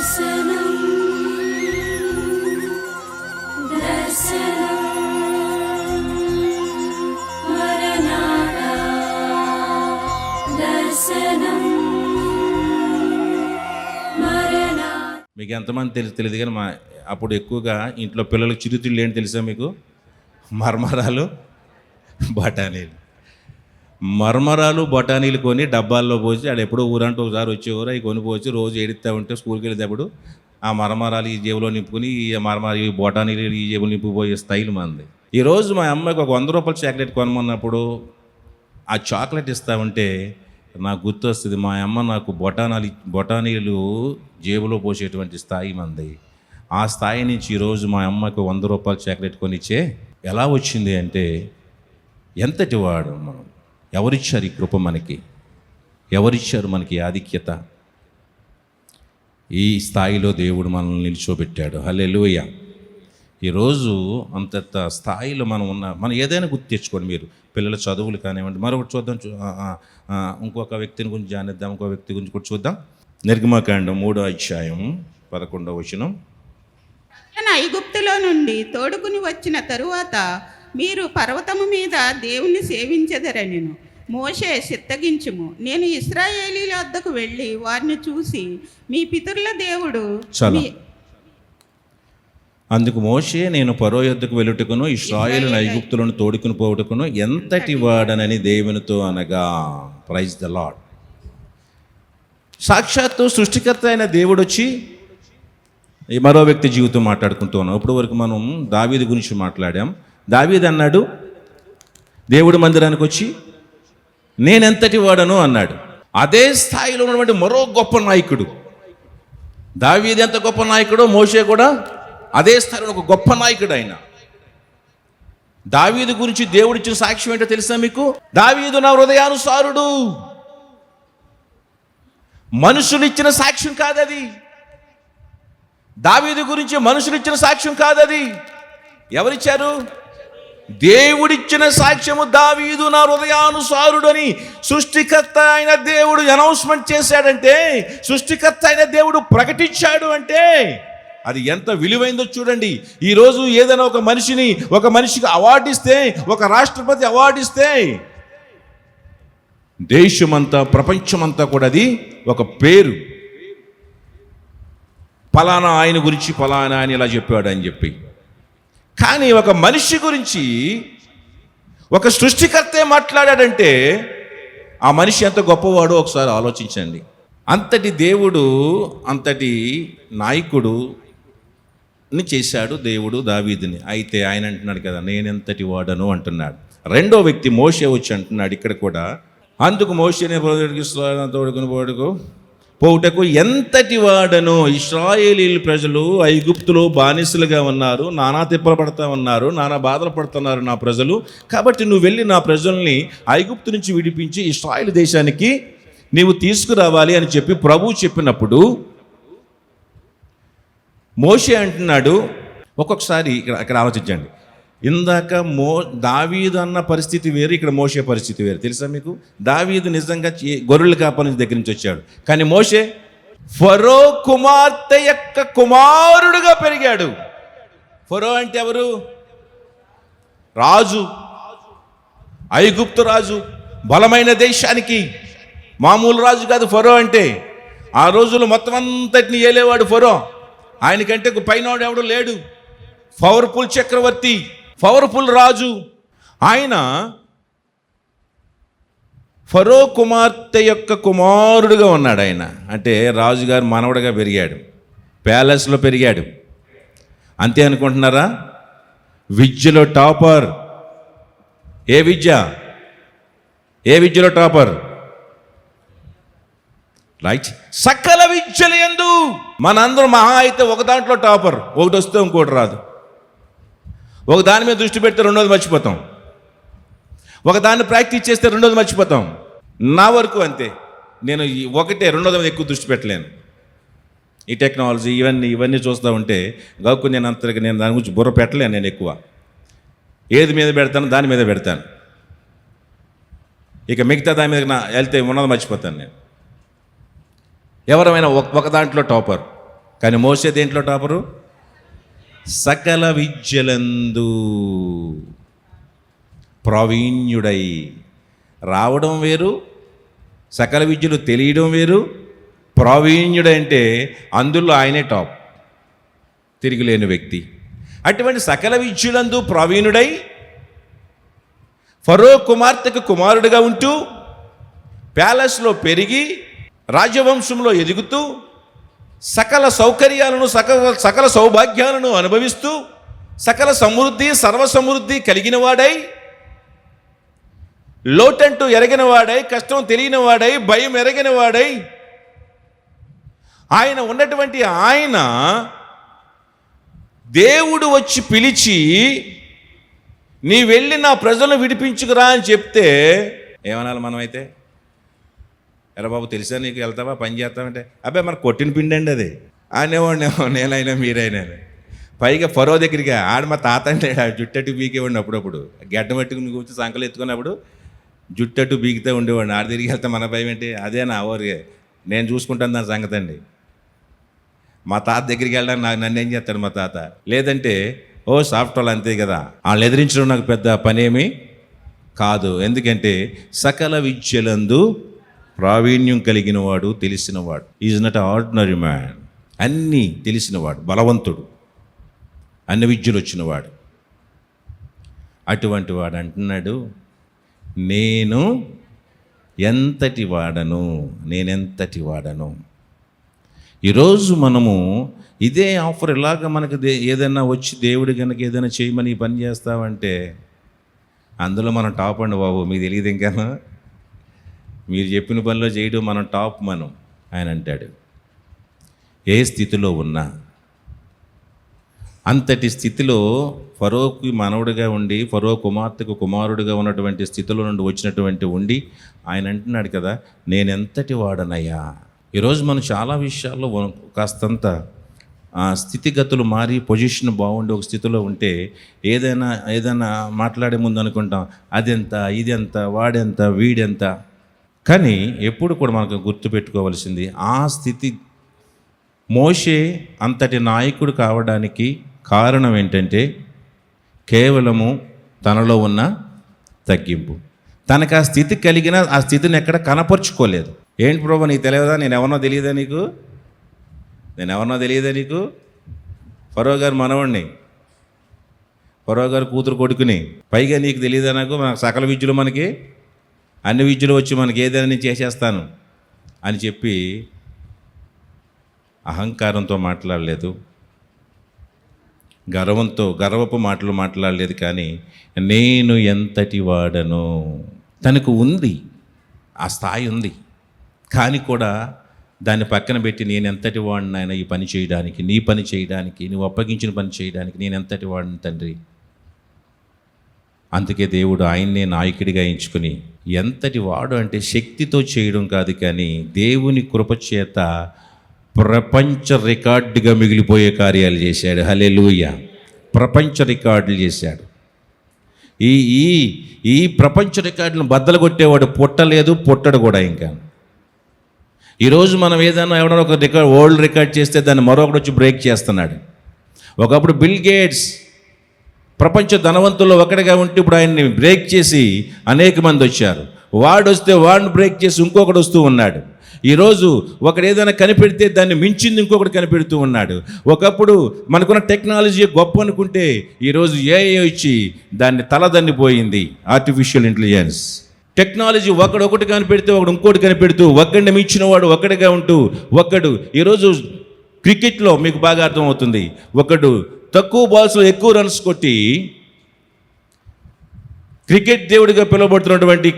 దర్శనం దర్శనం మరణాతా దర్శనం మరణాతా. మీకు ఎంతమంది తెలియదు కానీ అప్పుడు ఎక్కువగా ఇంట్లో పిల్లలకు చిరుతిళ్ళు ఏంటి తెలుసా మీకు? మర్మరాలు, బఠానీలు. మర్మరాలు బఠానీలు కొని డబ్బాల్లో పోసి ఆడ ఎప్పుడో ఊరంటూ ఒకసారి వచ్చేవారు. అవి కొనిపోసి రోజు ఏడుస్తూ ఉంటే స్కూల్కి వెళ్ళేటప్పుడు ఆ మరమరాలు ఈ జేబులో నింపుకొని ఈ ఈ బఠానీలు ఈ జేబులో నింపుపోయే స్టైల్ మంది. ఈరోజు మా అమ్మాయికి ఒక 100 రూపాయల చాక్లెట్ కొనమన్నప్పుడు ఆ చాక్లెట్ ఇస్తామంటే నాకు గుర్తొస్తుంది, మా అమ్మ నాకు బఠానీలు జేబులో పోసేటువంటి స్థాయి మంది. ఆ స్థాయి నుంచి ఈరోజు మా అమ్మకి 100 రూపాయల చాక్లెట్ కొనిచ్చే ఎలా వచ్చింది అంటే, ఎంతటి వాడు మనం, ఎవరిచ్చారు ఈ కృప మనకి, ఎవరిచ్చారు మనకి ఆధిక్యత? ఈ స్థాయిలో దేవుడు మనల్ని నిల్చోబెట్టాడు. హల్లెలూయా. ఈరోజు అంత స్థాయిలో మనం ఏదైనా గుర్తు తెచ్చుకోండి. మీరు పిల్లల చదువులు కానివ్వండి, మరొకటి చూద్దాం. ఇంకొక వ్యక్తిని గురించి ధ్యానిద్దాం, ఇంకో వ్యక్తి గురించి కూడా చూద్దాం. నిర్గమకాండం 3వ అధ్యాయం 11వ వచనం. ఐగుప్తులో నుండి తోడుకుని వచ్చిన తరువాత మీరు పర్వతము మీద దేవుని సేవించెదరనెను. మోషే చిత్తగించుము, నేను ఇశ్రాయేలీల వద్దకు వెళ్ళి వారిని చూసి మీ పితరుల దేవుడు. అందుకు మోషే, నేను ఫరో యొద్దకు వెళ్ళుటకును ఇశ్రాయేలును ఐగుప్తులను తోడుకుని పోవుటకును ఎంతటి వాడనని దేవునితో అనగా. Praise the Lord. సాక్షాత్తు సృష్టికర్త అయిన దేవుడు వచ్చి మరో వ్యక్తి జీవితం మాట్లాడుకుంటూ ఉన్నాం. ఇప్పుడు వరకు మనం దావీదు గురించి మాట్లాడాం. దావీదు అన్నాడు, దేవుడి మందిరానికి వచ్చి నేనెంతటి వాడను అన్నాడు. అదే స్థాయిలో ఉన్నటువంటి మరో గొప్ప నాయకుడు. దావీదు ఎంత గొప్ప నాయకుడో మోషే కూడా అదే స్థాయిలో ఒక గొప్ప నాయకుడు. ఆయన దావీదు గురించి దేవుడిచ్చిన సాక్ష్యం ఏంటో తెలుసా మీకు? దావీదు నా హృదయానుసారుడు. మనుషులు ఇచ్చిన సాక్ష్యం కాదది. దావీదు గురించి మనుషులు ఇచ్చిన సాక్ష్యం కాదది. ఎవరిచ్చారు? దేవుడిచ్చిన సాక్ష్యము. దావీదు నా హృదయానుసారుడు అని సృష్టికర్త అయిన దేవుడు అనౌన్స్మెంట్ చేశాడంటే, సృష్టికర్త అయిన దేవుడు ప్రకటించాడు అంటే అది ఎంత విలువైందో చూడండి. ఈరోజు ఏదైనా ఒక మనిషికి అవార్డు ఇస్తే, ఒక రాష్ట్రపతి అవార్డు ఇస్తే దేశమంతా ప్రపంచమంతా కూడా అది ఒక పేరు. ఫలానా ఆయన గురించి ఫలానా ఆయన ఇలా చెప్పాడు అని చెప్పి. కానీ ఒక మనిషి గురించి ఒక సృష్టికర్తే మాట్లాడాడంటే ఆ మనిషి ఎంత గొప్పవాడో ఒకసారి ఆలోచించండి. అంతటి దేవుడు, అంతటి నాయకుడు చేశాడు దేవుడు దావీదుని. అయితే ఆయన అంటున్నాడు కదా, నేనెంతటి వాడను అంటున్నాడు. రెండో వ్యక్తి మోషే వచ్చి అంటున్నాడు ఇక్కడ కూడా, అందుకు మోషేనే తోడుకుని పోవుటకు ఎంతటి వాడను. ఇశ్రాయేలీయుల ప్రజలు ఐగుప్తులో బానిసలుగా ఉన్నారు, నానా తిప్పలు పడతా ఉన్నారు, నానా బాధలు పడుతున్నారు నా ప్రజలు. కాబట్టి నువ్వు వెళ్ళి నా ప్రజల్ని ఐగుప్తు నుంచి విడిపించి ఇశ్రాయేలు దేశానికి నీవు తీసుకురావాలి అని చెప్పి ప్రభువు చెప్పినప్పుడు మోషే అంటున్నాడు. ఒక్కొక్కసారి ఇక్కడ ఆలోచించండి. ఇందాక దావీదు అన్న పరిస్థితి వేరు, ఇక్కడ మోషే పరిస్థితి వేరు. తెలుసా మీకు? దావీదు నిజంగా గొర్రెల కాపరి దగ్గర నుంచి వచ్చాడు. కానీ మోషే ఫరో కుమార్తె యొక్క కుమారుడుగా పెరిగాడు. ఫరో అంటే ఎవరు? రాజు, ఐగుప్తు రాజు, బలమైన దేశానికి మామూలు రాజు కాదు ఫరో అంటే. ఆ రోజులు మొత్తం అంతటిని ఏలేవాడు ఫరో. ఆయనకంటే పైనవాడు ఎవడు లేడు. పవర్ఫుల్ చక్రవర్తి, పవర్ఫుల్ రాజు. ఆయన ఫరో కుమార్తె యొక్క కుమారుడుగా ఉన్నాడు. ఆయన అంటే రాజుగారు మనవడుగా పెరిగాడు, ప్యాలెస్లో పెరిగాడు. అంతే అనుకుంటున్నారా? విద్యలో టాపర్. ఏ విద్యలో టాపర్? రైట్. సకల విద్యలు యందు మనందరం మహా అయితే ఒక దాంట్లో టాపర్. ఒకటి వస్తే ఇంకోటి రాదు. ఒక దాని మీద దృష్టి పెడితే రెండోది మర్చిపోతాం. ఒక దాన్ని ప్రాక్టీస్ చేస్తే రెండోది మర్చిపోతాం. నా వరకు అంతే. నేను రెండోది మీద ఎక్కువ దృష్టి పెట్టలేను. ఈ టెక్నాలజీ ఇవన్నీ చూస్తూ ఉంటే గౌకు నేను దాని గురించి బుర్ర పెట్టలేను. నేను ఎక్కువ ఏది మీద పెడతాను దాని మీద పెడతాను. ఇక మిగతా దాని మీద వెళ్తే ఉన్నది మర్చిపోతాను నేను. ఎవరైనా ఒక దాంట్లో టాపర్. కానీ మోసే దేంట్లో టాపరు? సకల విద్యలందు ప్రావీణ్యుడై. రావడం వేరు, సకల విద్యలు తెలియడం వేరు. ప్రావీణ్యుడై అంటే అందులో ఆయనే టాప్, తిరిగిలేని వ్యక్తి. అటువంటి సకల విద్యలందు ప్రావీణుడై ఫరో కుమార్తెకు కుమారుడిగా ఉంటూ ప్యాలెస్లో పెరిగి రాజవంశంలో ఎదుగుతూ సకల సౌకర్యాలను సకల సౌభాగ్యాలను అనుభవిస్తూ సకల సమృద్ధి సర్వసమృద్ధి కలిగిన వాడై, లోటంటూ ఎరగిన వాడై, కష్టం తెలియని వాడై, భయం ఎరగిన వాడై ఆయన ఉన్నటువంటి ఆయన దేవుడు వచ్చి పిలిచి నీ వెళ్ళి నా ప్రజలను విడిపించుకురా అని చెప్తే ఏమనాలి మనమైతే? ఎరా బాబు తెలుసా నీకు, వెళ్తావా, పని చేస్తామంటే అబ్బాయి మనకు కొట్టిన పిండి అండి అది అనేవాడినేమో, నేనైనా మీరైనా. పైగా ఫరో దగ్గరికి ఆడ మా తాత అంటే జుట్టట్టు బీకేవాడిని అప్పుడప్పుడు, గడ్డ పట్టుకుని కూర్చొని సంకలు ఎత్తుకున్నప్పుడు జుట్టట్టు బీకితే ఉండేవాడిని. ఆడ తిరిగి వెళ్తే మన భయం ఏంటి? అదే నా ఊరికి నేను చూసుకుంటాను దాని సంగతి అండి. మా తాత దగ్గరికి వెళ్ళడానికి నన్ను ఏం చేస్తాడు మా తాత? లేదంటే ఓ సాఫ్ట్ వాళ్ళు అంతే కదా, వాళ్ళు ఎదిరించడం నాకు పెద్ద పనేమి కాదు. ఎందుకంటే సకల విద్యలందు ప్రావీణ్యం కలిగిన వాడు, తెలిసినవాడు. Is not ordinary man. అన్నీ తెలిసినవాడు, బలవంతుడు, అన్ని విద్యలు వచ్చినవాడు. అటువంటి వాడు అంటున్నాడు, నేను ఎంతటి వాడను, నేనెంతటి వాడను. ఈరోజు మనము ఇదే ఆఫర్ ఇలాగ మనకు ఏదైనా వచ్చి దేవుడు కనుక ఏదైనా చేయమని ఈ పని చేస్తామంటే అందులో మనం టాప్ అండి బాబు. మీకు తెలియదు ఇంకా, మీరు చెప్పిన పనిలో చేయడం మనం టాప్ మనం. ఆయన అంటాడు, ఏ స్థితిలో ఉన్నా అంతటి స్థితిలో ఫరోకి మనవుడిగా ఉండి ఫరో కుమార్తెకు కుమారుడిగా ఉన్నటువంటి స్థితిలో నుండి వచ్చినటువంటి ఉండి ఆయన అంటున్నాడు కదా, నేనెంతటి వాడనయ్యా. ఈరోజు మనం చాలా విషయాల్లో కాస్తంత స్థితిగతులు మారి పొజిషన్ బాగుండి ఒక స్థితిలో ఉంటే ఏదైనా మాట్లాడే ముందు అనుకుంటాం అదెంత, ఇదెంత, వాడెంత, వీడెంత. కానీ ఎప్పుడు కూడా మనకు గుర్తుపెట్టుకోవాల్సింది, ఆ స్థితి మోషే అంతటి నాయకుడు కావడానికి కారణం ఏంటంటే కేవలము తనలో ఉన్న తగ్గింపు. తనకు ఆ స్థితి కలిగిన ఆ స్థితిని ఎక్కడ కనపరుచుకోలేదు. ఏంటి ప్రభు నీకు తెలియదా, నేను ఎవరినో తెలియదా నీకు? ఫరో గారు మనవాడిని, ఫరో గారు కూతురు కొడుకుని, పైగా నీకు తెలియదా నాకు సకల విద్యలు, మనకి అన్ని విద్యలు వచ్చి మనకి ఏదైనా నేను చేసేస్తాను అని చెప్పి అహంకారంతో మాట్లాడలేదు, గర్వపు మాటలు మాట్లాడలేదు. కానీ నేను ఎంతటి వాడను, తనకు ఉంది, ఆ స్థాయి ఉంది. కానీ కూడా దాన్ని పక్కన పెట్టి నేను ఎంతటి వాడిని ఆయన ఈ పని చేయడానికి, నీ పని చేయడానికి, నువ్వు అప్పగించిన పని చేయడానికి నేను ఎంతటి వాడిని తండ్రి. అందుకే దేవుడు ఆయన్నే నాయకుడిగా ఎంచుకుని, ఎంతటి వాడు అంటే శక్తితో చేయడం కాదు, కానీ దేవుని కృపచేత ప్రపంచ రికార్డుగా మిగిలిపోయే కార్యాలు చేశాడు. హల్లెలూయా. ప్రపంచ రికార్డులు చేశాడు. ఈ ప్రపంచ రికార్డులను బద్దలు కొట్టేవాడు పుట్టలేదు, పుట్టడు కూడా. ఇంకా ఈరోజు మనం ఎవడైనా ఒక వరల్డ్ రికార్డ్ చేస్తే దాన్ని మరొకటి వచ్చి బ్రేక్ చేస్తున్నాడు. ఒకప్పుడు బిల్ గేట్స్ ప్రపంచ ధనవంతుల్లో ఒకటిగా ఉంటే ఇప్పుడు ఆయన్ని బ్రేక్ చేసి అనేక మంది వచ్చారు. వాడు వస్తే వాడిని బ్రేక్ చేసి ఇంకొకటి వస్తూ ఉన్నాడు. ఈరోజు ఒకడు ఏదైనా కనిపెడితే దాన్ని మించింది ఇంకొకటి కనిపెడుతూ ఉన్నాడు. ఒకప్పుడు మనకున్న టెక్నాలజీ గొప్ప అనుకుంటే ఈరోజు ఏఐ వచ్చి దాన్ని తలదన్నిపోయింది. ఆర్టిఫిషియల్ ఇంటెలిజెన్స్ టెక్నాలజీ ఒకటి కనిపెడితే ఒకడు ఇంకోటి కనిపెడుతూ ఒకడిని మించిన వాడు ఒకటిగా ఉంటూ ఈరోజు క్రికెట్లో మీకు బాగా అర్థమవుతుంది. ఒకడు తక్కువ బాల్స్లో ఎక్కువ రన్స్ కొట్టి క్రికెట్ దేవుడిగా పిలువబడుతున్నటువంటి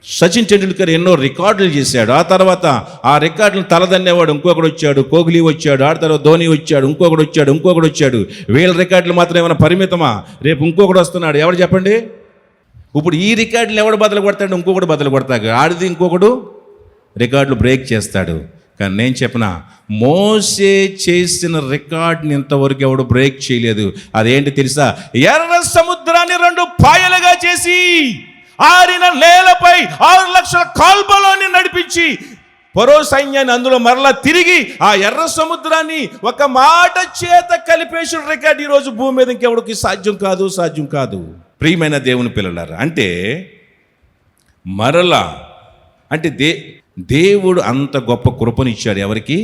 సచిన్ టెండూల్కర్ ఎన్నో రికార్డులు చేశాడు. ఆ తర్వాత ఆ రికార్డులను తలదన్నేవాడు ఇంకొకడు వచ్చాడు, కోహ్లీ వచ్చాడు, ఆ తర్వాత ధోని వచ్చాడు, ఇంకొకడు వచ్చాడు. వీళ్ళ రికార్డులు మాత్రం ఏమైనా పరిమితమా? రేపు ఇంకొకడు వస్తున్నాడు, ఎవరు చెప్పండి? ఇప్పుడు ఈ రికార్డులు ఎవడు బదులు కొడతాడు? ఇంకొకడు బదులు కొడతాడు. ఆడిది ఇంకొకడు రికార్డులు బ్రేక్ చేస్తాడు. కానీ నేను చెప్పిన మోసే చేసిన రికార్డుని ఇంతవరకు ఎవడు బ్రేక్ చేయలేదు. అదేంటి తెలుసా? ఎర్ర సముద్రాన్ని 2 పాయలుగా చేసి ఆరిన నేలపై 6 లక్షల కాల్బలాన్ని నడిపించి ఫరో సైన్యాన్ని అందులో మరలా తిరిగి ఆ ఎర్ర సముద్రాన్ని ఒక మాట చేత కలిపేసిన రికార్డు ఈరోజు భూమి మీద ఇంకెవడికి సాధ్యం కాదు. ప్రియమైన దేవుని పిల్లలారా, అంటే మరలా అంటే దేవుడు అంత గొప్ప కృపను ఇచ్చాడు. ఎవరికి?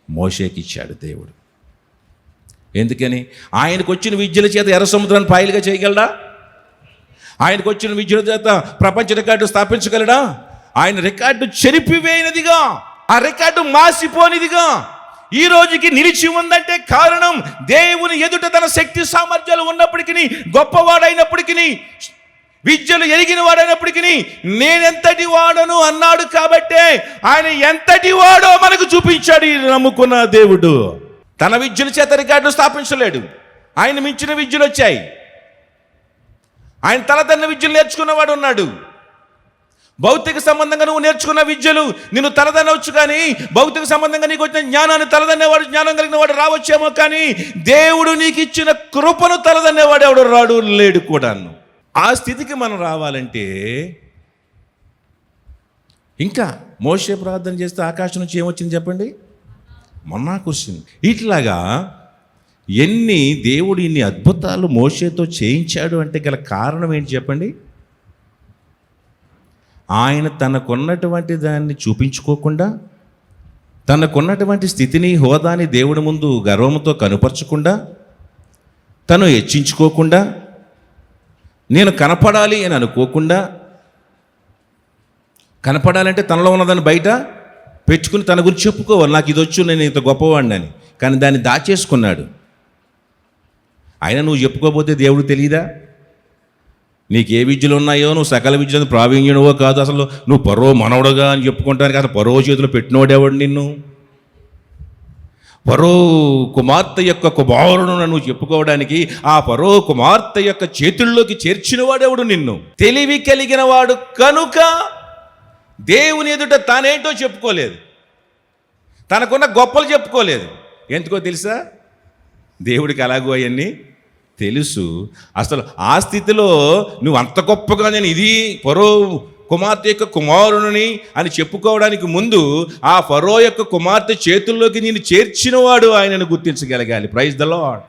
మోషేకి ఇచ్చాడు దేవుడు. ఎందుకని? ఆయనకు వచ్చిన విద్యల చేత ఎర్ర సముద్రాన్ని పాయలుగా చేయగలడా? ఆయనకు వచ్చిన విద్యల చేత ప్రపంచ రికార్డు స్థాపించగలడా? ఆయన రికార్డు చెరిపివేయనిదిగా, ఆ రికార్డు మాసిపోనిదిగా ఈ రోజుకి నిలిచి ఉందంటే కారణం దేవుని ఎదుట తన శక్తి సామర్థ్యాలు ఉన్నప్పటికీ, గొప్పవాడైనప్పటికీ, విద్యలు ఎరిగిన వాడైనప్పటికీ నేనెంతటి వాడను అన్నాడు. కాబట్టే ఆయన ఎంతటి వాడో మనకు చూపించాడు. ఈ నమ్ముకున్న దేవుడు తన విద్యల చేత రికార్డులు స్థాపించలేడు. ఆయన మించిన విద్యలు వచ్చాయి. ఆయన తలదన్న విద్యలు నేర్చుకున్నవాడు ఉన్నాడు. భౌతిక సంబంధంగా నువ్వు నేర్చుకున్న విద్యలు నిన్ను తలదనవచ్చు, కానీ భౌతిక సంబంధంగా నీకు వచ్చిన జ్ఞానాన్ని తలదన్నేవాడు, జ్ఞానం కలిగిన వాడు రావచ్చేమో, కానీ దేవుడు నీకు ఇచ్చిన కృపను తలదన్నేవాడు ఎవడు రాడు, లేడు కూడాను. ఆ స్థితికి మనం రావాలంటే ఇంకా మోషే ప్రార్థన చేస్తే ఆకాశం నుంచి ఏమొచ్చింది చెప్పండి? మన్నా కురిసింది. ఇట్లాగా దేవుడు ఇన్ని అద్భుతాలు మోషేతో చేయించాడు అంటే గల కారణం ఏంటి చెప్పండి? ఆయన తనకున్నటువంటి దాన్ని చూపించుకోకుండా, తనకున్నటువంటి స్థితిని, హోదాని దేవుడి ముందు గర్వంతో కనుపరచకుండా, తను హెచ్చించుకోకుండా, నేను కనపడాలి అని అనుకోకుండా, కనపడాలంటే తనలో ఉన్నదాన్ని బయట పెట్టుకుని తన గురించి చెప్పుకోవాలి, నాకు ఇది వచ్చు, నేను ఇంత గొప్పవాడిని అని. కానీ దాన్ని దాచేసుకున్నాడు. ఆయన నువ్వు చెప్పుకోకపోతే దేవుడు తెలియదా? నీకు ఏ విద్యలు ఉన్నాయో, నువ్వు సకల విద్యలు ప్రావీణ్యుడవో కాదు, అసలు నువ్వు ఫరో మనవడుగా అని చెప్పుకుంటానికి అసలు ఫరో చేతిలో పెట్టినోడేవాడు నిన్ను? ఫరో కుమార్తె యొక్క కుమారుడు నువ్వు చెప్పుకోవడానికి ఆ ఫరో కుమార్తె యొక్క చేతుల్లోకి చేర్చిన వాడెవడు నిన్ను? తెలివి కలిగిన వాడు కనుక దేవుని ఎదుట తానేంటో చెప్పుకోలేదు, తనకున్న గొప్పలు చెప్పుకోలేదు. ఎందుకో తెలుసా? దేవుడికి అలాగూ అవన్నీ తెలుసు. అసలు ఆ స్థితిలో నువ్వు అంత గొప్పగా నేను ఇది ఫరో కుమార్తె యొక్క కుమారుని అని చెప్పుకోవడానికి ముందు ఆ ఫరో యొక్క కుమార్తె చేతుల్లోకి నేను చేర్చినవాడు ఆయనను గుర్తించగలగాలి. Praise the lord.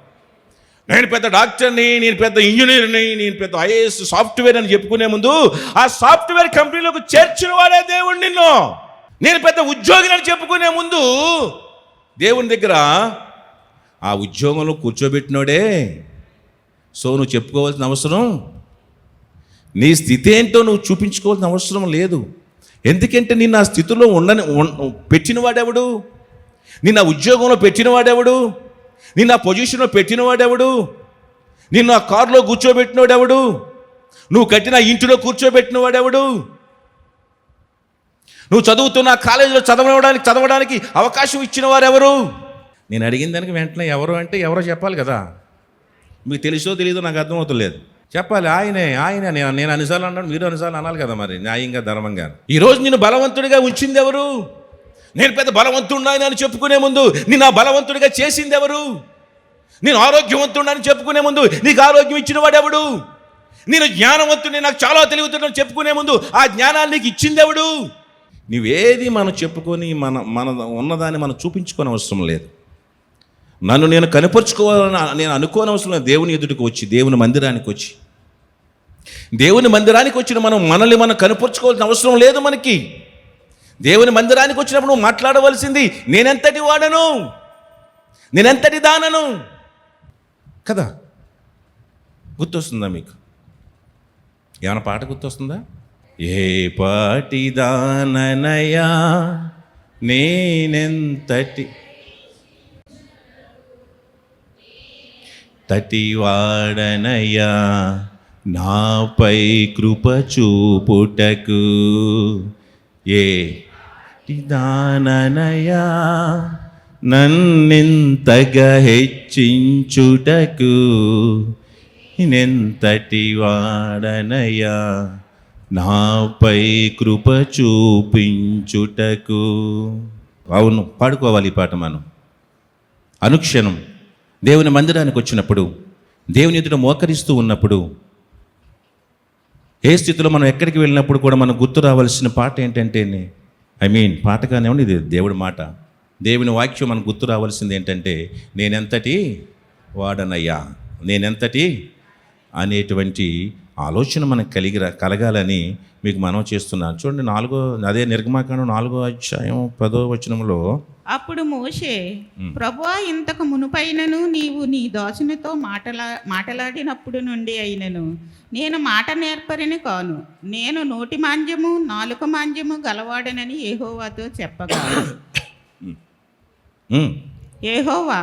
నేను పెద్ద డాక్టర్ని, నేను పెద్ద ఇంజనీర్ని, నేను పెద్ద ఐఏఎస్ సాఫ్ట్వేర్ అని చెప్పుకునే ముందు ఆ సాఫ్ట్వేర్ కంపెనీలోకి చేర్చిన వాడే దేవుడు నిన్ను. నేను పెద్ద ఉద్యోగిని అని చెప్పుకునే ముందు దేవుని దగ్గర ఆ ఉద్యోగంలో కూర్చోబెట్టినోడే. సో నువ్వు చెప్పుకోవాల్సిన అవసరం, నీ స్థితి ఏంటో నువ్వు చూపించుకోవాల్సిన అవసరం లేదు. ఎందుకంటే నిన్ను ఆ స్థితిలో పెట్టినవాడెవడు? నిన్ను ఆ ఉద్యోగంలో పెట్టినవాడెవడు? నిన్ను ఆ పొజిషన్లో పెట్టినవాడెవడు? నిన్ను ఆ కారులో కూర్చోబెట్టినవాడెవడు? నువ్వు కట్టిన ఇంటిలో కూర్చోబెట్టినవాడెవడు? నువ్వు చదువుతున్న కాలేజీలో చదవడానికి అవకాశం ఇచ్చిన వారెవరు? నేను అడిగిన దానికి వెంటనే ఎవరు అంటే ఎవరో చెప్పాలి కదా. మీకు తెలుసో తెలీదో నాకు అర్థమవుతలేదు. చెప్పాలి. ఆయనే నేను అన్నిసార్లు అన్నాను, మీరు అన్నిసార్లు అనాలి కదా, మరి న్యాయంగా ధర్మంగా. ఈరోజు నేను బలవంతుడిగా ఉంచింది ఎవరు? నేను పెద్ద బలవంతుడిని అని చెప్పుకునే ముందు నేను ఆ బలవంతుడిగా చేసింది ఎవరు? నేను ఆరోగ్యవంతుడిని చెప్పుకునే ముందు నీకు ఆరోగ్యం ఇచ్చిన వాడెవడు? నేను జ్ఞానవంతుడిని, నాకు చాలా తెలివితేటలు చెప్పుకునే ముందు ఆ జ్ఞానాన్ని నీకు ఇచ్చింది ఎవడు? నువ్వేది మనం చెప్పుకొని మన ఉన్నదాన్ని మనం చూపించుకోని అవసరం లేదు. నన్ను నేను కనపరుచుకోవాలని నేను అనుకోని అవసరం లేదు. దేవుని ఎదుటికి వచ్చి, దేవుని మందిరానికి వచ్చిన మనల్ని మనం కనపరుచుకోవాల్సిన అవసరం లేదు మనకి. దేవుని మందిరానికి వచ్చినప్పుడు నువ్వు మాట్లాడవలసింది నేనెంతటి వాడను, నేనెంతటి దానను కదా. గుర్తొస్తుందా మీకు? ఏమైనా పాట గుర్తొస్తుందా? ఏ పాటి దాననయా నేనెంతటి తటివాడనయ్యా నాపై కృప చూపుటకు, ఏ దాననయ్యా నన్నెంతగా హెచ్చించుటకు, నెంతటి వాడనయ్యా నాపై కృప చూపించుటకు. అవును, పాడుకోవాలి ఈ పాట మనం అనుక్షణం. దేవుని మందిరానికి వచ్చినప్పుడు, దేవుని ఎదుట మోకరిస్తూ ఉన్నప్పుడు, ఏ స్థితిలో మనం ఎక్కడికి వెళ్ళినప్పుడు కూడా మనం గుర్తు రావాల్సిన పాట ఏంటంటే, పాట కానివ్వండి, ఇది దేవుడి మాట. దేవుని వాక్యం మనకు గుర్తు రావాల్సింది ఏంటంటే, నేనెంతటి వాడనయ్యా, నేనెంతటి అనేటువంటి ఆలోచన మనకు కలగాలని మీకు మనం చేస్తున్నాను. చూడండి, అదే నిర్గమాకాండం 4వ అధ్యాయం 10వ వచనంలో, అప్పుడు మోషే, ప్రభువా, ఇంతకు మునుపైనను నీవు నీ దాసునితో మాటలాడినప్పుడు నుండి అయినను నేను మాట నేర్పరిని కాను, నేను నోటి మాంద్యము నాలుక మాంద్యము గలవాడనని యెహోవాతో చెప్పగా, యెహోవా,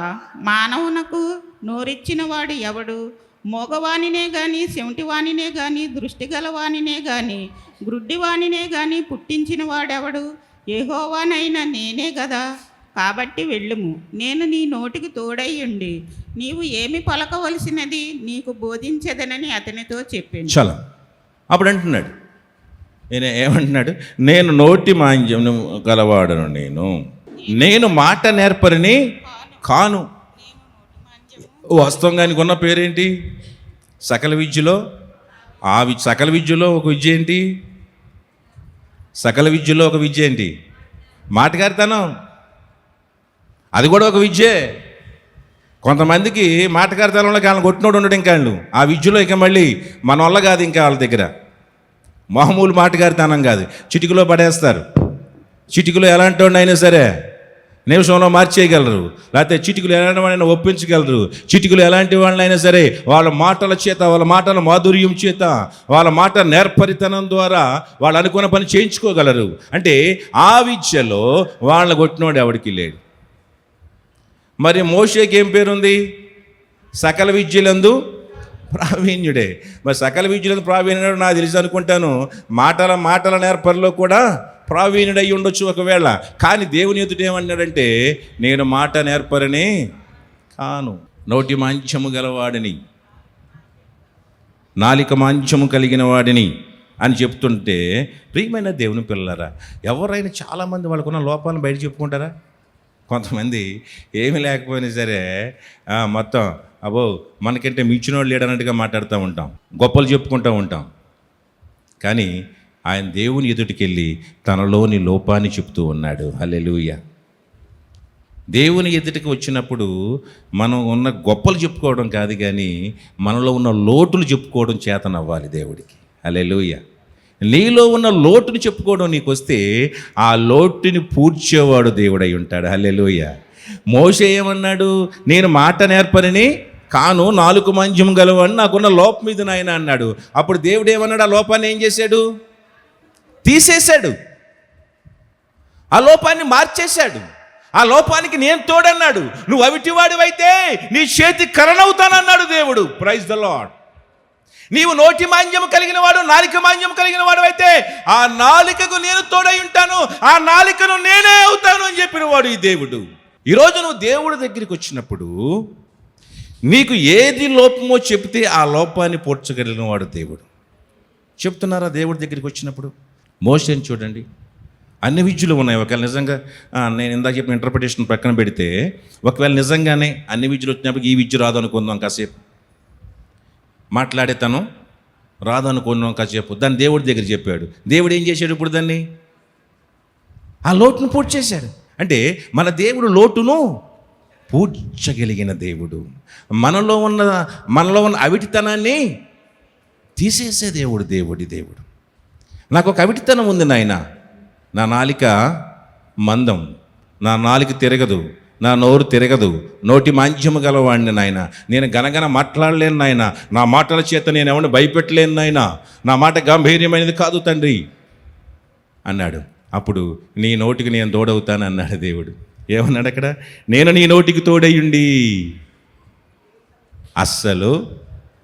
మానవునకు నోరిచ్చిన వాడు ఎవడు? మోగవానినే గాని, చెవిటివానినే గాని, దృష్టి గలవానినే గాని, గ్రుడ్డివానినే గాని పుట్టించిన వాడెవడు? యెహోవానైనా నేనే గదా. కాబట్టి వెళ్ళుము, నేను నీ నోటికి తోడై ఉండి నీవు ఏమి పలకవలసినది నీకు బోధించదనని అతనితో చెప్పింది. చాలా అప్పుడు అంటున్నాడు, ఏమంటున్నాడు? నేను నోటి మాంద్యం గలవాడను, నేను మాట నేర్పరిని కాను. వాస్తవంగానికి ఉన్న పేరేంటి? సకల విద్యలో సకల విద్యలో ఒక విద్య ఏంటి? సకల విద్యలో ఒక విద్య ఏంటి? మాటగారితనం. అది కూడా ఒక విద్యే. కొంతమందికి మాటగారితనంలో వాళ్ళని కొట్టినోడు ఉండడు, ఇంకా వాళ్ళు ఆ విద్యలో ఇక మళ్ళీ మన వల్ల కాదు, ఇంకా వాళ్ళ దగ్గర మామూలు మాటగారితనం కాదు. చిటికలో పడేస్తారు. చిటికలో ఎలాంటి వాడిని అయినా సరే నిమిషంలో మార్చేయగలరు, లేకపోతే చిటికలు ఎలాంటి వాళ్ళైనా ఒప్పించగలరు. చిటికలు ఎలాంటి వాళ్ళైనా సరే వాళ్ళ మాటల చేత, వాళ్ళ మాటల మాధుర్యం చేత, వాళ్ళ మాట నేర్పరితనం ద్వారా వాళ్ళు అనుకున్న పని చేయించుకోగలరు. అంటే ఆ విద్యలో వాళ్ళని కొట్టినోడు ఎవడికి లేడు. మరి మోషేకి ఏం పేరుంది? సకల విద్యలందు ప్రావీణ్యుడే. మరి సకల విద్యలందు ప్రావీణ్యుడు నాకు తెలిసి అనుకుంటాను మాటల నేర్పరిలో కూడా ప్రావీణ్యుడై ఉండొచ్చు ఒకవేళ. కానీ దేవుని ఎదుట ఏమన్నాడంటే, నేను మాట నేర్పరని కాను, నోటి మాంద్యము గలవాడిని, నాలిక మాంద్యము కలిగిన వాడిని అని చెప్తుంటే, ప్రియమైన దేవుని పిల్లలారా, ఎవరైనా చాలామంది వాళ్ళకున్న లోపాలను బయట చెప్పుకుంటారా? కొంతమంది ఏమి లేకపోయినా సరే మొత్తం అబ్బో మనకంటే మించినోడు లేడన్నట్టుగా మాట్లాడుతూ ఉంటాం, గొప్పలు చెప్పుకుంటూ ఉంటాం. కానీ ఆయన దేవుని ఎదుటికెళ్ళి తనలోని లోపాన్ని చెప్తూ ఉన్నాడు. హల్లెలూయా. దేవుని ఎదుటికి వచ్చినప్పుడు మనం ఉన్న గొప్పలు చెప్పుకోవడం కాదు, కానీ మనలో ఉన్న లోటులు చెప్పుకోవడం చేతనవ్వాలి దేవుడికి. హల్లెలూయా. నీలో ఉన్న లోటుని చెప్పుకోవడం నీకు వస్తే ఆ లోటుని పూడ్చేవాడు దేవుడై ఉంటాడు. హల్లెలూయా. మోషే ఏమన్నాడు? నేను మాట నేర్పరిని కాను, నాలుక మాంద్యం గలవాడిని, నాకున్న లోపం మీద నాయన అన్నాడు. అప్పుడు దేవుడు ఏమన్నాడు? ఆ లోపాన్ని ఏం చేశాడు? తీసేశాడు. ఆ లోపాన్ని మార్చేశాడు. ఆ లోపానికి నేను తోడన్నాడు. నువ్వు అవిటివాడివైతే నీ చేతి కరణవుతానన్నాడు దేవుడు. Praise the Lord. నీవు నోటి మాంద్యం కలిగిన వాడు, నాలిక మాంద్యం కలిగిన వాడు అయితే ఆ నాలికకు నేను తోడై ఉంటాను, ఆ నాలికను నేనే అవుతాను అని చెప్పిన వాడు ఈ దేవుడు. ఈరోజు నువ్వు దేవుడి దగ్గరికి వచ్చినప్పుడు నీకు ఏది లోపమో చెప్తే ఆ లోపాన్ని పోడ్చగలిగిన వాడు దేవుడు. చెప్తున్నారా? దేవుడి దగ్గరికి వచ్చినప్పుడు మోషేని చూడండి, అన్ని విద్యలు ఉన్నాయి. ఒకవేళ నిజంగా నేను ఇందాక చెప్పిన ఇంటర్ప్రిటేషన్ పక్కన పెడితే, ఒకవేళ నిజంగానే అన్ని విద్యలు వచ్చినప్పుడు ఈ విద్య రాదు అనుకుందాం కాసేపు, మాట్లాడేతను రాదు అనుకున్నాం కాసేపు, దాన్ని దేవుడి దగ్గర చెప్పాడు. దేవుడు ఏం చేశాడు? ఇప్పుడు దాన్ని ఆ లోటును పూడ్చేశాడు. అంటే మన దేవుడు లోటును పూడ్చగలిగిన దేవుడు. మనలో ఉన్న అవిటితనాన్ని తీసేసే దేవుడు. దేవుడు నాకు ఒక అవిటితనం ఉంది నాయన, నా నాలిక మందం, నా నాలిక తిరగదు, నా నోరు తిరగదు, నోటి మాంద్యము గలవాడిని నాయన, నేను గనగన మాట్లాడలేను నాయన, నా మాటల చేత నేను ఎవరిని భయపెట్టలేను నాయన, నా మాట గంభీర్యమైనది కాదు తండ్రి అన్నాడు. అప్పుడు నీ నోటికి నేను తోడవుతాను అన్నాడు దేవుడు. ఏమన్నాడు అక్కడ? నేను నీ నోటికి తోడయ్యుండి. అస్సలు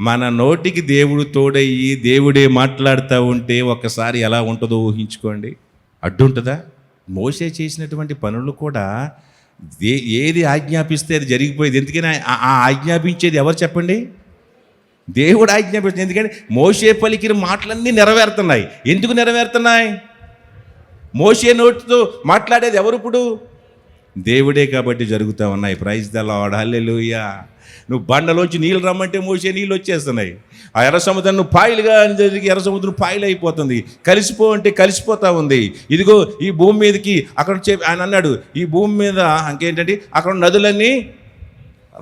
మన నోటికి దేవుడు తోడయ్యి దేవుడే మాట్లాడుతూ ఉంటే ఒక్కసారి ఎలా ఉంటుందో ఊహించుకోండి. అడ్డుంటుందా? మోషే చేసినటువంటి పనులు కూడా ఏది ఆజ్ఞాపిస్తే అది జరిగిపోయేది. ఎందుకని ఆ ఆజ్ఞాపించేది ఎవరు చెప్పండి? దేవుడు ఆజ్ఞాపిస్తుంది. ఎందుకంటే మోషే పలికిన మాటలన్నీ నెరవేరుతున్నాయి. ఎందుకు నెరవేరుతున్నాయి? మోషే నోటితో మాట్లాడేది ఎవరు? ఇప్పుడు దేవుడే కాబట్టి జరుగుతూ ఉన్నాయి. Praise the Lord. హల్లెలూయా. నువ్వు బండలోంచి నీళ్ళు రమ్మంటే మోసే నీళ్ళు వచ్చేస్తున్నాయి. ఆ ఎర్ర సముద్రం నువ్వు పాయలుగా జరిగి ఎర్ర సముద్రం పాయలు అయిపోతుంది. కలిసిపో అంటే కలిసిపోతా ఉంది. ఇదిగో ఈ భూమి మీదకి అక్కడ ఆయన అన్నాడు, ఈ భూమి మీద ఇంకేంటంటే అక్కడ నదులన్నీ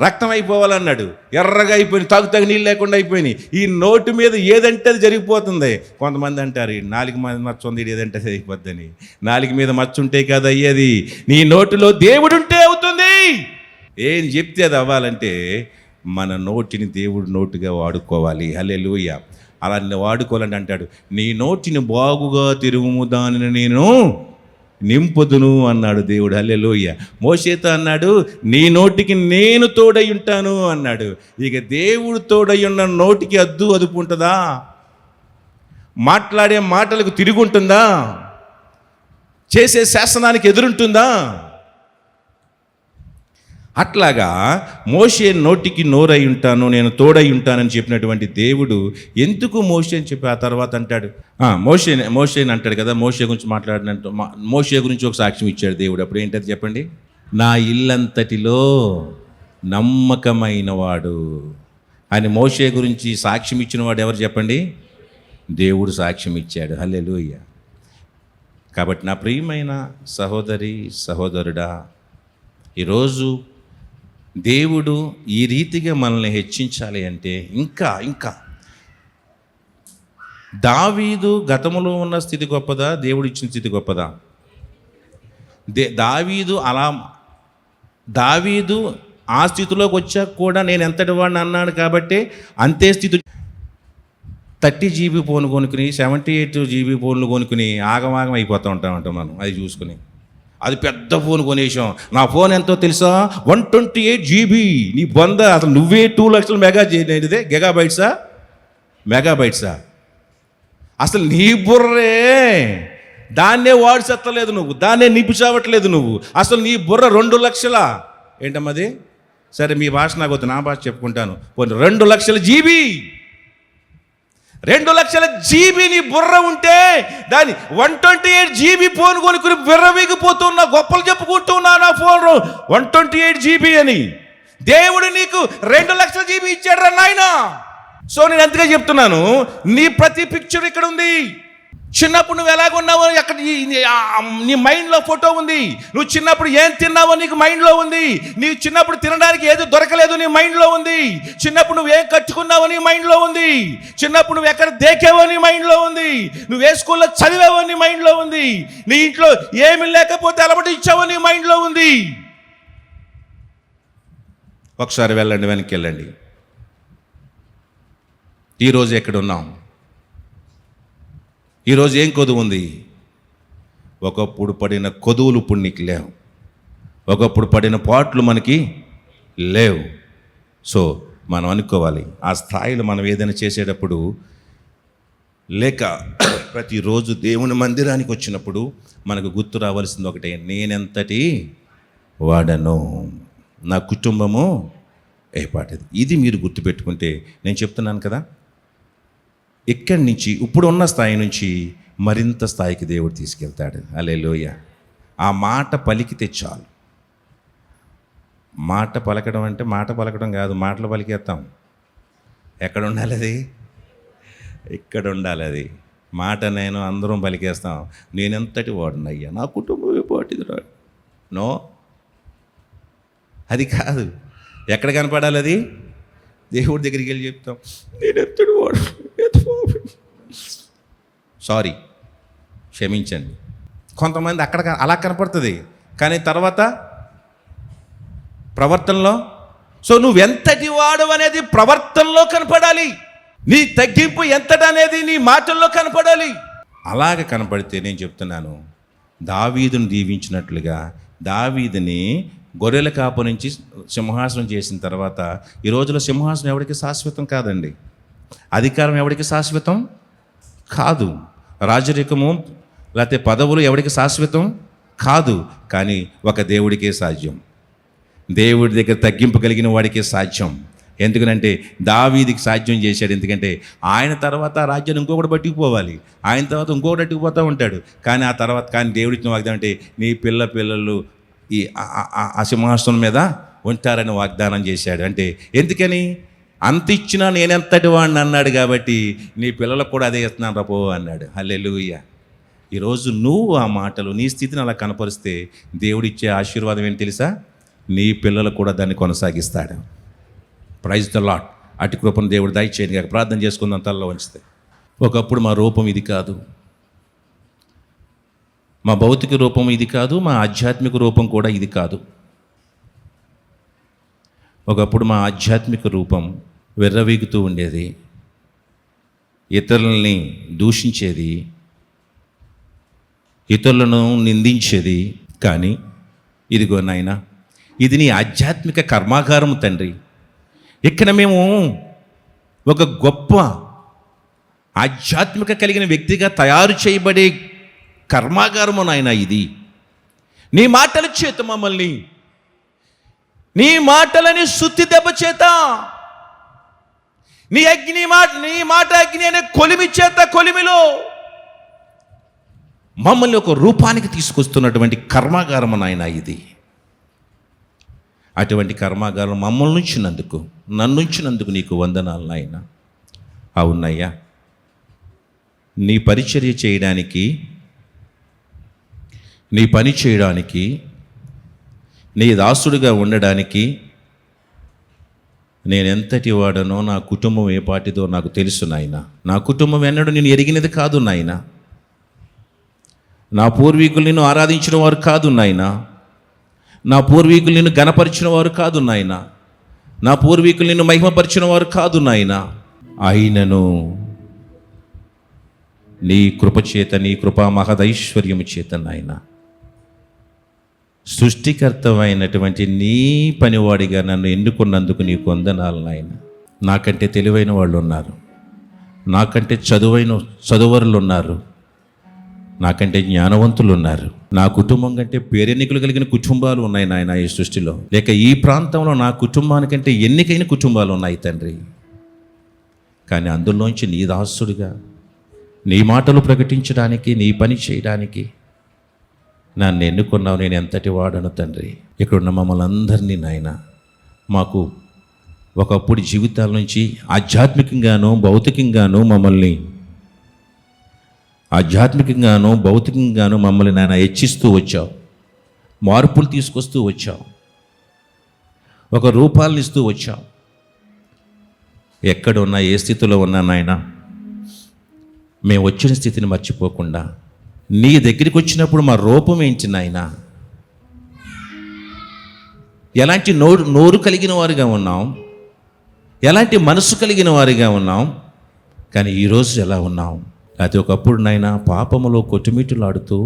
రక్తం అయిపోవాలన్నాడు. ఎర్రగా అయిపోయినాయి, తాగు నీళ్ళు లేకుండా అయిపోయినాయి. ఈ నోటి మీద ఏదంటే అది జరిగిపోతుంది. కొంతమంది అంటారు నాలుగు మీద మచ్చ ఉంది, ఏదంటే అది అయిపోద్దని. నాలుగు మీద మచ్చ ఉంటే కదా అయ్యేది, నీ నోటిలో దేవుడు ఉంటే అవుతుంది. ఏం చెప్తే అది అవ్వాలంటే మన నోటిని దేవుడు నోటుగా వాడుకోవాలి. హల్లెలూయా. అలా వాడుకోవాలని అంటాడు, నీ నోటిని బాగుగా తెరువుము, దానిని నేను నింపుదును అన్నాడు దేవుడు. హల్లెలూయా. మోషేతో అన్నాడు, నీ నోటికి నేను తోడై ఉంటాను అన్నాడు. ఇక దేవుడు తోడై ఉన్న నోటికి అదుపు ఉంటుందా? మాట్లాడే మాటలకు తిరుగుంటుందా? చేసే శాసనానికి ఎదురుంటుందా? అట్లాగా మోషే నోటికి నోరై ఉంటాను, నేను తోడై ఉంటానని చెప్పినటువంటి దేవుడు ఎందుకు మోషే అని చెప్పి ఆ తర్వాత అంటాడు, మోషేని అంటాడు కదా. మోషే గురించి మాట్లాడినట్టు మోషే గురించి ఒక సాక్ష్యం ఇచ్చాడు దేవుడు. అప్పుడు ఏంటది చెప్పండి? నా ఇల్లంతటిలో నమ్మకమైన వాడు అని మోషే గురించి సాక్ష్యం ఇచ్చిన వాడు ఎవరు చెప్పండి? దేవుడు సాక్ష్యం ఇచ్చాడు. హల్లెలూయా. కాబట్టి నా ప్రియమైన సహోదరి సహోదరుడా, ఈరోజు దేవుడు ఈ రీతిగా మనల్ని హెచ్చించాలి అంటే ఇంకా దావీదు గతంలో ఉన్న స్థితి గొప్పదా, దేవుడు ఇచ్చిన స్థితి గొప్పదా? దావీదు ఆ స్థితిలోకి వచ్చాక కూడా నేను ఎంతటి వాడిని అన్నాడు కాబట్టి అంతే స్థితి. 30 GB ఫోన్ కొనుక్కుని 78 GB ఫోన్లు కొనుక్కుని ఆగమాగం అయిపోతూ ఉంటామంట మనం. అది చూసుకుని అది పెద్ద ఫోన్ కొనేసాం. నా ఫోన్ ఎంతో తెలుసా? 128 GB. నీ బొంద, అసలు నువ్వే 2 లక్షల మెగాబైట్సా? అసలు నీ బుర్రే దాన్నే వాడు చెత్తలేదు నువ్వు, దాన్నే నింపుచావట్లేదు నువ్వు. అసలు నీ బుర్ర 2 లక్షల ఏంటమ్మది? సరే మీ భాష నాకు వద్దు, నా భాష చెప్పుకుంటాను. 2 లక్షల GB. 2 లక్షల GB నీ బుర్ర ఉంటే దాన్ని 128 GB ఫోన్ కొనుక్కుని విర్రవీగిపోతున్నా, గొప్పలు చెప్పుకుంటున్నా నా ఫోన్ 128 GB అని. దేవుడు నీకు 2 లక్షల GB ఇచ్చాడు రా నాయనా. సో నేను ఎంతగా చెప్తున్నాను, నీ ప్రతి పిక్చర్ ఇక్కడ ఉంది. చిన్నప్పుడు నువ్వు ఎలాగున్నావో అక్కడ నీ మైండ్లో ఫోటో ఉంది. నువ్వు చిన్నప్పుడు ఏం తిన్నావో నీకు మైండ్లో ఉంది. నీవు చిన్నప్పుడు తినడానికి ఏది దొరకలేదు నీ మైండ్లో ఉంది. చిన్నప్పుడు నువ్వు ఏం కట్టుకున్నావో నీ మైండ్లో ఉంది. చిన్నప్పుడు నువ్వు ఎక్కడ దేకేవో నీ మైండ్లో ఉంది. నువ్వు ఏ స్కూల్లో చదివావో నీ మైండ్లో ఉంది. నీ ఇంట్లో ఏమి లేకపోతే అలవాటు ఇచ్చావో నీ మైండ్లో ఉంది. ఒకసారి వెళ్ళండి, వెనక్కి వెళ్ళండి. ఈరోజు ఎక్కడున్నాం? ఈరోజు ఏం కొదువు ఉంది? ఒకప్పుడు పడిన కొదువులు ఇప్పుడు నీకు లేవు. ఒకప్పుడు పడిన పాట్లు మనకి లేవు. సో మనం అనుకోవాలి, ఆ స్థాయిలో మనం ఏదైనా చేసేటప్పుడు లేక ప్రతిరోజు దేవుని మందిరానికి వచ్చినప్పుడు మనకు గుర్తు రావాల్సింది ఒకటే, నేనెంతటి వాడను, నా కుటుంబము ఏపాటిది. ఇది మీరు గుర్తుపెట్టుకుంటే, నేను చెప్తున్నాను కదా, ఇక్కడి నుంచి ఇప్పుడు ఉన్న స్థాయి నుంచి మరింత స్థాయికి దేవుడు తీసుకెళ్తాడు. హల్లెలూయా. ఆ మాట పలికితే చాలు. మాట పలకడం అంటే మాట పలకడం కాదు, మాటలు పలికేస్తాం. ఎక్కడ ఉండాలి అది? ఇక్కడ ఉండాలి అది. మాట నేను అందరం పలికేస్తాం, నేనెంతటి వాడినయ్యా, నా కుటుంబం ఏపాటిది. నో, అది కాదు. ఎక్కడ కనపడాలి అది? దేవుడి దగ్గరికి వెళ్ళి చెప్తాం, నేనెంతటి వాడు, సారీ, క్షమించండి. కొంతమంది అక్కడ అలా కనపడుతుంది, కానీ తర్వాత ప్రవర్తనలో, సో నువ్వెంతటి వాడు అనేది ప్రవర్తనలో కనపడాలి. నీ తగ్గింపు ఎంతటి అనేది నీ మాటల్లో కనపడాలి. అలాగ కనపడితే నేను చెప్తున్నాను, దావీదుని దీవించినట్లుగా దావీదుని గొర్రెల కాపు నుంచి సింహాసనం చేసిన తర్వాత, ఈ రోజులో సింహాసనం ఎవరికి శాశ్వతం కాదండి. అధికారం ఎవరికి శాశ్వతం కాదు. రాజరికము లేకపోతే పదవులు ఎవరికి శాశ్వతం కాదు. కానీ ఒక దేవుడికే సాధ్యం. దేవుడి దగ్గర తగ్గింపు కలిగిన వాడికే సాధ్యం. ఎందుకనంటే దావీదికి సాధ్యం చేశాడు. ఎందుకంటే ఆయన తర్వాత రాజ్యాన్ని ఇంకొకటి పట్టుకుపోవాలి, ఆయన తర్వాత ఇంకొకటి పట్టుకుపోతూ ఉంటాడు. కానీ ఆ తర్వాత దేవుడిచ్చిన వాగ్దానం అంటే, నీ పిల్లలు ఈ సింహాసనం మీద ఉంటారని వాగ్దానం చేశాడు. అంటే ఎందుకని? అంత ఇచ్చినా నేనెంతటి వాడిని అన్నాడు కాబట్టి నీ పిల్లలకు కూడా అదే ఇస్తున్నాను రా పో అన్నాడు. హల్లెలూయా. ఈరోజు నువ్వు ఆ మాటలు నీ స్థితిని అలా కనపరిస్తే దేవుడిచ్చే ఆశీర్వాదం ఏంటి తెలుసా? నీ పిల్లలు కూడా దాన్ని కొనసాగిస్తాడు. Praise the lord. అటు కృపను దేవుడు దయచేయండి. కాక ప్రార్థన చేసుకుందాం తలలో ఉంచితే. ఒకప్పుడు మా రూపం ఇది కాదు, మా భౌతిక రూపం ఇది కాదు, మా ఆధ్యాత్మిక రూపం కూడా ఇది కాదు. ఒకప్పుడు మా ఆధ్యాత్మిక రూపం వెర్రవీగుతూ ఉండేది, ఇతరులని దూషించేది, ఇతరులను నిందించేది. కానీ ఇదిగో నాయనా, ఇది నీ ఆధ్యాత్మిక కర్మాగారము తండ్రి. ఇక్కడ మేము ఒక గొప్ప ఆధ్యాత్మిక కలిగిన వ్యక్తిగా తయారు చేయబడే కర్మాగారము నాయన. ఇది నీ మాటల చేత మమ్మల్ని, నీ మాటలని సుత్తి దెబ్బ చేత, నీ మాట అగ్ని అనే కొలిమి చేత, కొలిమిలో మమ్మల్ని ఒక రూపానికి తీసుకొస్తున్నటువంటి కర్మాగారము నాయన ఇది. అటువంటి కర్మాగారం మమ్మల్ని ఉంచినందుకు, నన్ను ఉంచినందుకు నీకు వందనాలు నాయన. అవునయ్యా, నీ పరిచర్య చేయడానికి, నీ పని చేయడానికి, నీ దాసుడిగా ఉండడానికి నేనెంతటి వాడనో, నా కుటుంబం ఏ పాటిదో నాకు తెలుసు నాయన. నా కుటుంబం ఎన్నడూ నేను ఎరిగినది కాదు నాయన. నా పూర్వీకులు నిన్ను ఆరాధించిన వారు కాదు నాయన. నా పూర్వీకులు నిన్ను గణపరిచిన వారు కాదు నాయన. నా పూర్వీకులు నిన్ను మహిమపరిచిన వారు కాదు నాయన. అయినను నీ కృపచేత, నీ కృపా మహదైశ్వర్యము చేత నాయన, సృష్టికర్తమైనటువంటి నీ పనివాడిగా నన్ను ఎన్నుకున్నందుకు నీకు వందనాలు నాయన. నాకంటే తెలివైన వాళ్ళు ఉన్నారు, నాకంటే చదువరులు ఉన్నారు, నాకంటే జ్ఞానవంతులు ఉన్నారు. నా కుటుంబం కంటే పేరెన్నికలు కలిగిన కుటుంబాలు ఉన్నాయి నాయన ఈ సృష్టిలో. లేక ఈ ప్రాంతంలో నా కుటుంబానికంటే ఎన్నికైన కుటుంబాలు ఉన్నాయి తండ్రి. కానీ అందులోంచి నీ దాసుడిగా, నీ మాటలు ప్రకటించడానికి, నీ పని చేయడానికి నన్ను ఎన్నుకున్నావు. నేను ఎంతటి వాడను తండ్రి. ఇక్కడున్న మమ్మల్ని అందరినీ నాయన, మాకు ఒకప్పుడు జీవితాల నుంచి ఆధ్యాత్మికంగానూ భౌతికంగానూ మమ్మల్ని నాయన హెచ్చిస్తూ వచ్చావు, మార్పులు తీసుకొస్తూ వచ్చావు, ఒక రూపాలను ఇస్తూ వచ్చావు. ఎక్కడున్నా, ఏ స్థితిలో ఉన్నా నాయన, మేము వచ్చిన స్థితిని మర్చిపోకుండా నీ దగ్గరికి వచ్చినప్పుడు మా రూపం ఏంటి నాయన? ఎలాంటి నోరు కలిగిన వారిగా ఉన్నాం, ఎలాంటి మనసు కలిగిన వారిగా ఉన్నాం. కానీ ఈరోజు ఎలా ఉన్నాం? అది ఒకప్పుడు నాయన పాపములో కొట్టుమిట్టులాడుతూ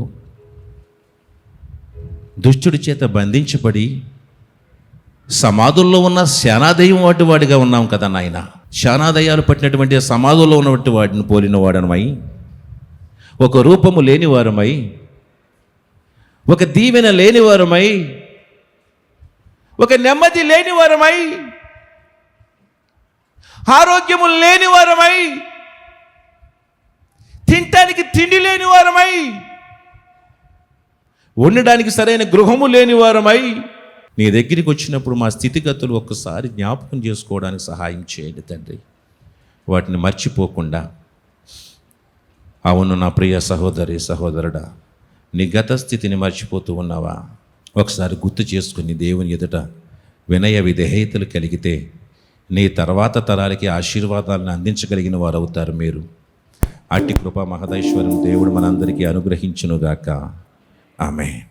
దుష్టుడి చేత బంధించబడి సమాధుల్లో ఉన్న శానాదయం వాటి వాడిగా ఉన్నాం కదా నాయన. శానాదయాలు పట్టినటువంటి సమాధుల్లో ఉన్నటువంటి వాటిని పోలిన వాడనమై, ఒక రూపము లేని వారమై, ఒక దీవెన లేని వారమై, ఒక నెమ్మది లేని వారమై, ఆరోగ్యము లేని వారమై, తినటానికి తిండి లేని వారమై, ఉండడానికి సరైన గృహము లేని వారమై నీ దగ్గరికి వచ్చినప్పుడు మా స్థితిగతులు ఒక్కసారి జ్ఞాపకం చేసుకోవడానికి సహాయం చేయండి తండ్రి. వాటిని మర్చిపోకుండా, అవును నా ప్రియ సహోదరి సహోదరుడా, నీ గత స్థితిని మర్చిపోతూ ఉన్నావా? ఒకసారి గుర్తు చేసుకుని దేవుని ఎదుట వినయ విధేయతలు కలిగితే నీ తర్వాత తరాలకి ఆశీర్వాదాలను అందించగలిగిన వారు అవుతారు మీరు. అట్టి కృపా మహదైశ్వరం దేవుడు మనందరికీ అనుగ్రహించునుగాక. ఆమేన్.